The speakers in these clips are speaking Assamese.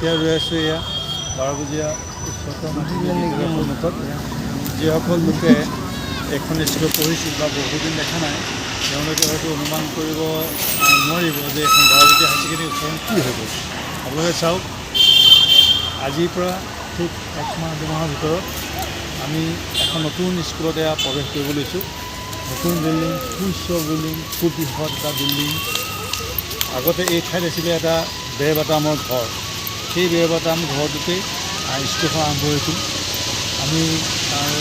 এতিয়া ৰৈ আছোঁ এয়া 12 বজীয়া উচ্চতৰ মাধ্যমিক বিদ্যালয়ৰ সন্মুখত যিসকল লোকে এখন স্কুলত পঢ়িছিল বা বহুদিন দেখা নাই তেওঁলোকে হয়তো অনুমান কৰিব নোৱাৰিব যে এখন 12 বজীয়া হাই ছেকেণ্ডেৰী স্কুল কি হৈ গ'ল। আপোনালোকে চাওক, আজিৰ পৰা ঠিক 1 মাহ 2 মাহৰ ভিতৰত আমি এখন নতুন স্কুলত এয়া প্ৰৱেশ কৰিব লৈছোঁ। নতুন বিল্ডিং, সুউচ্চ বিল্ডিং, খুব বৃহৎ এটা বিল্ডিং। আগতে এই ঠাইত আছিলে এটা বেৰবাটামৰ ঘৰ। সেই বেৰবাটাম ঘৰটোতেই স্কুলখন আৰম্ভ হৈছিল। আমি তাৰ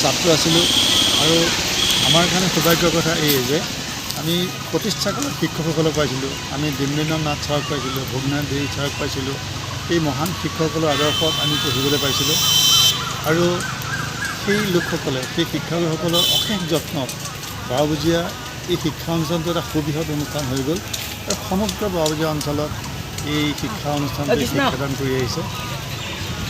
ছাত্ৰ আছিলোঁ আৰু আমাৰ কাৰণে সৌভাগ্যৰ কথা এই যে আমি প্ৰতিষ্ঠাকালত শিক্ষকসকলক পাইছিলোঁ। আমি দিমলেন্দ্ৰ নাথ ছাৰক পাইছিলোঁ, ভোগনাথ দেৱী ছাৰক পাইছিলোঁ। এই মহান শিক্ষকসকলৰ আদৰ্শত আমি পঢ়িবলৈ পাইছিলোঁ আৰু সেই লোকসকলে, সেই শিক্ষকসকলৰ অশেষ যত্নত 12 বজীয়া এই শিক্ষা অনুষ্ঠানটো এটা সুবৃহৎ অনুষ্ঠান হৈ গ'ল আৰু সমগ্ৰ 12 বজীয়া অঞ্চলত এই শিক্ষা অনুষ্ঠানটোৱে শিক্ষাদান কৰি আহিছে।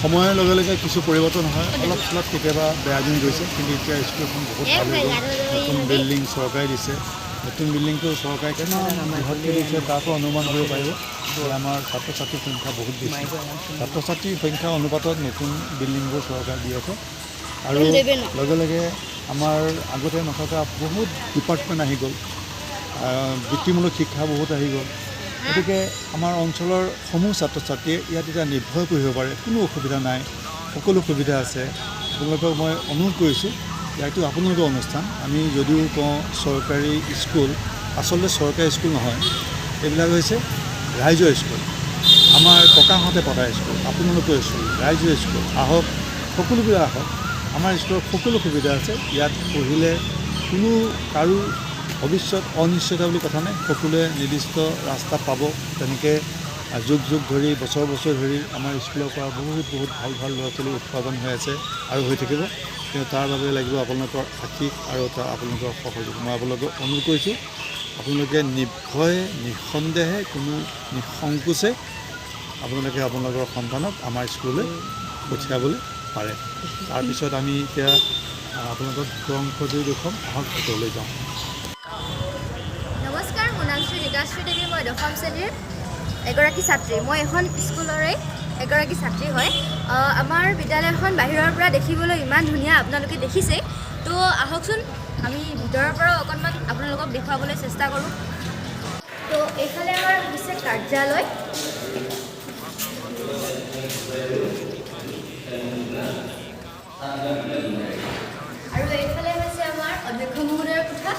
সময়ৰ লগে লগে কিছু পৰিৱৰ্তন হয়, অলপ চলপ কেতিয়াবা বেয়া দিন গৈছে, কিন্তু এতিয়া স্কুলখন বহুত ভাল হৈ গ'ল। নতুন বিল্ডিং চৰকাৰে দিছে। নতুন বিল্ডিংটো চৰকাৰে বৃহৎকৈ দিছে, তাৰ পৰা অনুমান কৰিব পাৰিব যে আমাৰ ছাত্ৰ ছাত্ৰীৰ সংখ্যা বহুত বেছি। ছাত্ৰ ছাত্ৰীৰ সংখ্যা অনুপাতত নতুন বিল্ডিংবোৰ চৰকাৰে দি আছে আৰু লগে লগে আমাৰ আগতে নথকা বহুত ডিপাৰ্টমেণ্ট আহি গ'ল, বৃত্তিমূলক শিক্ষা বহুত আহি গ'ল। গতিকে আমাৰ অঞ্চলৰ সমূহ ছাত্ৰ ছাত্ৰীয়ে ইয়াত এতিয়া নিৰ্ভয় পঢ়িব পাৰে, কোনো অসুবিধা নাই, সকলো সুবিধা আছে। আপোনালোকক মই অনুৰোধ কৰিছোঁ, এইটো আপোনালোকৰ অনুষ্ঠান। আমি যদিও কওঁ চৰকাৰী স্কুল, আচলতে চৰকাৰী স্কুল নহয়, এইবিলাক হৈছে ৰাইজৰ স্কুল। আমাৰ ককাহঁতে পঢ়া স্কুল, আপোনালোকৰ স্কুল, ৰাইজৰ স্কুল। আহক, সকলোবিলাক আহক। আমাৰ স্কুলত সকলো সুবিধা আছে। ইয়াত পঢ়িলে কোনো কাৰো ভৱিষ্যত অনিশ্চয়তা বুলি কথা নাই। সকলোৱে নিৰ্দিষ্ট ৰাস্তা পাব। তেনেকৈ যুগ যুগ ধৰি, বছৰ বছৰ ধৰি আমাৰ স্কুলৰ পৰা বহুত ভাল ভাল ল'ৰা ছোৱালী উৎপাদন হৈ আছে আৰু হৈ থাকিব। কিন্তু তাৰ বাবে লাগিব আপোনালোকৰ আশীষ আৰু আপোনালোকৰ সহযোগ। মই আপোনালোকক অনুৰোধ কৰিছোঁ, আপোনালোকে নিৰ্ভয়ে, নিঃসন্দেহে, কোনো নিঃসংকোচে আপোনালোকে আপোনালোকৰ সন্তানক আমাৰ স্কুললৈ পঠিয়াবলৈ পাৰে। তাৰপিছত আমি এতিয়া আপোনালোকক অংশ দি দেখুৱাম। আহক ভিতৰলৈ যাওঁ। নমস্কাৰ, মোৰ নাম শ্ৰী ৰীতাশ্ৰী দেৱী। মই 10ম শ্ৰেণীৰ এগৰাকী ছাত্ৰী। মই এখন স্কুলৰে এগৰাকী ছাত্ৰী হয়। আমাৰ বিদ্যালয়খন বাহিৰৰ পৰা দেখিবলৈ ইমান ধুনীয়া, আপোনালোকে দেখিছেই। তো আহকচোন আমি ভিতৰৰ পৰাও অকণমান আপোনালোকক দেখুৱাবলৈ চেষ্টা কৰোঁ। তো এইফালে আমাৰ হৈছে কাৰ্যালয়। আৰু এইফালে হৈছে আমাৰ অধ্যক্ষ মহোদয়ৰ কোঠা।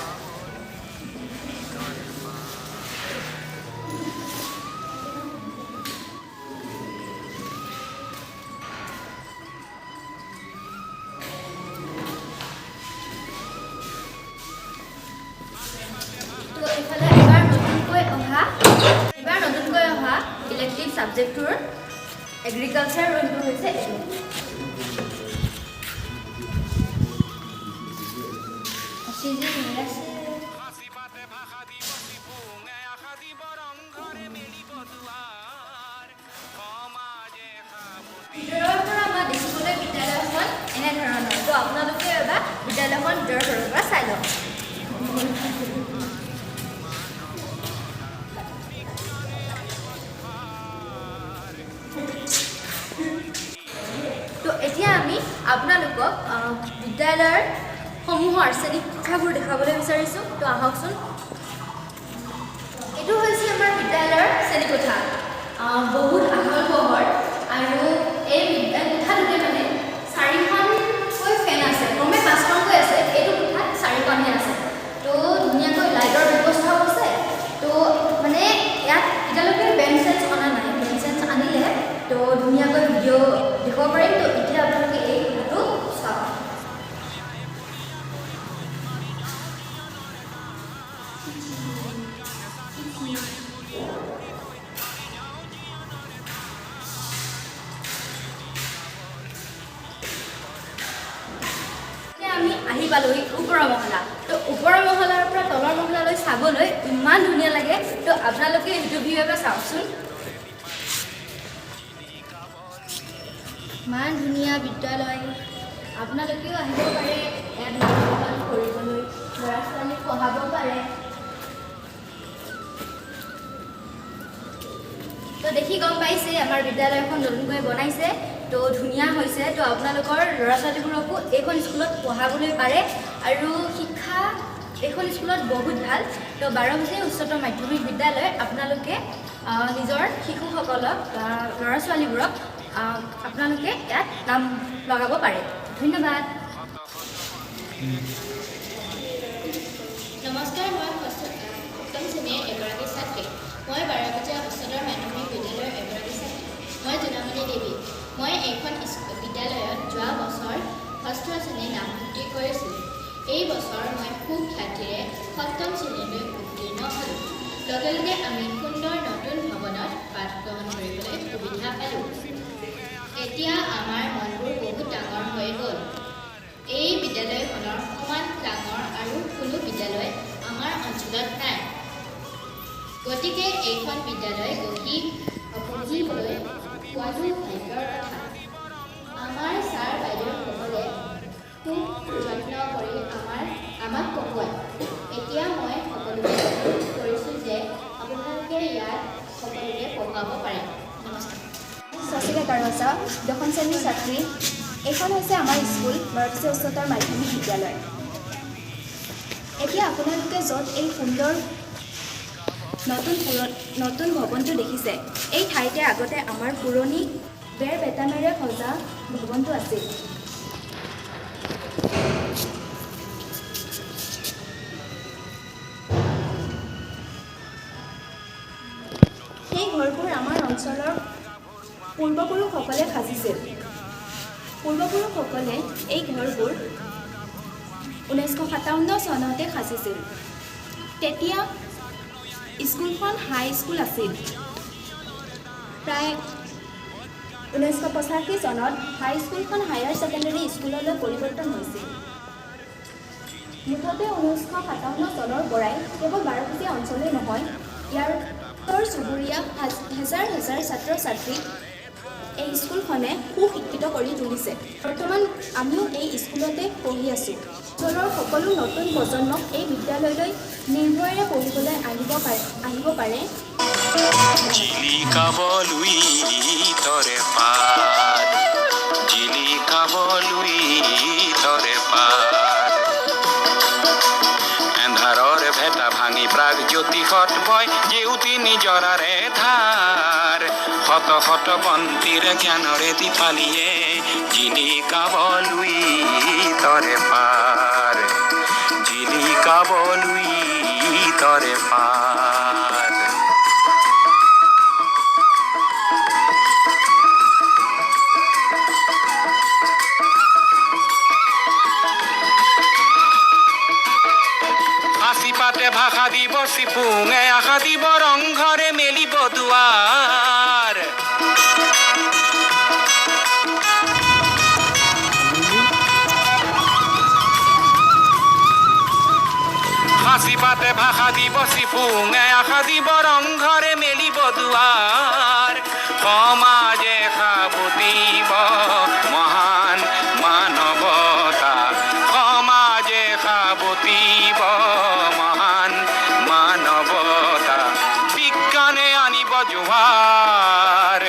তো এইফালে এবাৰ নতুনকৈ অহা ইলেক্টিভ ছাবজেক্টটোৰ এগ্ৰিকালচাৰ ৰুমটো হৈছে এইটো। ভিতৰৰ পৰা আমাৰ দেখিবলৈ বিদ্যালয়খন এনেধৰণৰ। তো আপোনালোকে এবাৰ বিদ্যালয়খন ভিতৰৰ ফালৰ পৰা চাই লওক। তো এতিয়া আমি আপোনালোকক বিদ্যালয়ৰ সমূহৰ শ্ৰেণী কোঠাবোৰ দেখাবলৈ বিচাৰিছোঁ। তো আহকচোন। এইটো হৈছে আমাৰ বিদ্যালয়ৰ শ্ৰেণীকোঠা। বহুত আহল বহল আৰু এই কোঠাটোতে মানে 4খনকৈ ফেন আছে, ক্ৰমে 5খনকৈ আছে। এইটো কোঠাত 4খনহে আছে। তো ধুনীয়াকৈ লাইটৰ ব্যৱস্থাও আছে। তো মানে ইয়াত এতিয়ালৈকে বেঞ্চ চেঞ্চ অনা নাই। বেঞ্চ চেঞ্চ আনিলে তো ধুনীয়াকৈ ভিডিঅ' দেখুৱাব পাৰিম। তো এতিয়া আপোনালোকে এই কোঠাটো চাওক। আমি আহি পালোহি ওপৰৰ মহলা। তো ওপৰৰ মহলাৰ পৰা তলৰ মহলালৈ চাবলৈ ইমান ধুনীয়া লাগে। তো আপোনালোকে সেইটো ভিউ এবাৰ চাওকচোন। ইমান ধুনীয়া বিদ্যালয়, আপোনালোকেও আহিব পাৰে ইয়াত নাম কৰিবলৈ, ল'ৰা ছোৱালীক পঢ়াব পাৰে। তো দেখি গম পাইছে আমাৰ বিদ্যালয়খন নতুনকৈ বনাইছে, তো ধুনীয়া হৈছে। তো আপোনালোকৰ ল'ৰা ছোৱালীবোৰকো এইখন স্কুলত পঢ়াবলৈ পাৰে আৰু শিক্ষা এইখন স্কুলত বহুত ভাল। তো বাৰভুজীয়া উচ্চতৰ মাধ্যমিক বিদ্যালয় আপোনালোকে নিজৰ শিশুসকলক বা ল'ৰা ছোৱালীবোৰক আপোনালোকে ইয়াত নাম লগাব পাৰে। ধন্যবাদ। নমস্কাৰ, মই সপ্তম শ্ৰেণীৰ এগৰাকী ছাত্ৰী। মই বাৰভুজীয়া উচ্চতৰ মাধ্যমিক বিদ্যালয়ৰ এগৰাকী ছাত্ৰী। মই জোনামণি দেৱী। মই এইখন বিদ্যালয়ত যোৱা বছৰ ষষ্ঠ শ্ৰেণীত নামভৰ্তি কৰিছিলোঁ। এই বছৰ মই সুখ্যাতিৰে সপ্তম শ্ৰেণীলৈ উত্তীৰ্ণ হ'লোঁ। লগে লগে আমি সুন্দৰ নতুন ভৱনত পাঠ গ্ৰহণ কৰিবলৈ সুবিধা পালোঁ। এতিয়া আমাৰ মনবোৰ বহুত ডাঙৰ হৈ গ'ল। এই বিদ্যালয়খনৰ সমান ডাঙৰ আৰু কোনো বিদ্যালয় আমাৰ অঞ্চলত নাই। গতিকে এইখন বিদ্যালয় পঢ়িবলৈ পোৱাটো ভাগ্যৰ কথা। আমাৰ ছাৰ বাইদেউসকলে খুব যত্ন কৰি আমাক পঢ়ুৱায়। এতিয়া মই সকলোকে অনুৰোধ কৰিছোঁ যে আপোনালোকে ইয়াত সকলোকে পঢ়ুৱাব পাৰে। নমস্কাৰ। শশীকা কাৰৱাচা, দশম শ্ৰেণীৰ ছাত্ৰী। এইখন হৈছে আমাৰ স্কুল বাৰভুজীয়া উচ্চতৰ মাধ্যমিক বিদ্যালয়। এতিয়া আপোনালোকে য'ত এই সুন্দৰ নতুন ভৱনটো দেখিছে, এই ঠাইতে আগতে আমাৰ পুৰণি বেৰ বেটামেৰে সজা ভৱনটো আছিল। সেই ঘৰবোৰ আমাৰ অঞ্চলৰ পূৰ্বপুৰুষসকলে সাজিছিল। পূৰ্বপুৰুষসকলে এই ঘৰবোৰ 1957 চনতে সাজিছিল। তেতিয়া স্কুলখন হাইস্কুল আছিল। প্ৰায় 1985 চনত হাইস্কুলখন হায়াৰ ছেকেণ্ডেৰী স্কুললৈ পৰিৱৰ্তন হৈছিল। মুঠতে 1957 চনৰ পৰাই কেৱল বাৰভুজীয়া অঞ্চলেই নহয়, ইয়াৰ চুবুৰীয়া হাজাৰ হাজাৰ ছাত্ৰ ছাত্ৰীক এই স্কুলখনে সুশিক্ষিত কৰি তুলিছে। বৰ্তমান আমিও এই স্কুলতে পঢ়ি আছোঁ। অঞ্চলৰ সকলো নতুন প্ৰজন্মক এই বিদ্যালয়লৈ নিৰ্ভয়েৰে পঢ়িবলৈ আহিব পাৰে। এন্ধাৰৰ ভেটা ভাঙি প্ৰাগ জ্যোতিষত বয় জেউতি নিজৰাৰে ধাৰ। শত শত বন্তিৰ জ্ঞানৰে দীপালিয়ে জিলিকাবলৈ তৰে পাৰ, জিলিকাবলৈ তৰে পাৰ। পাতে ভাষা দিব চিপুঙে আশা দিব ৰংঘৰে মেলিব দুৱাৰ। সাঁচি পাতে ভাষা দিব চিপুঙে আশা দিব ৰংঘৰে মেলিব দুৱাৰ। সমাজে সাবুতিব মহান মানৱতা, সমাজে সাবুতিব মহান মানৱতা, বিজ্ঞানে আনিব জোৱাৰ।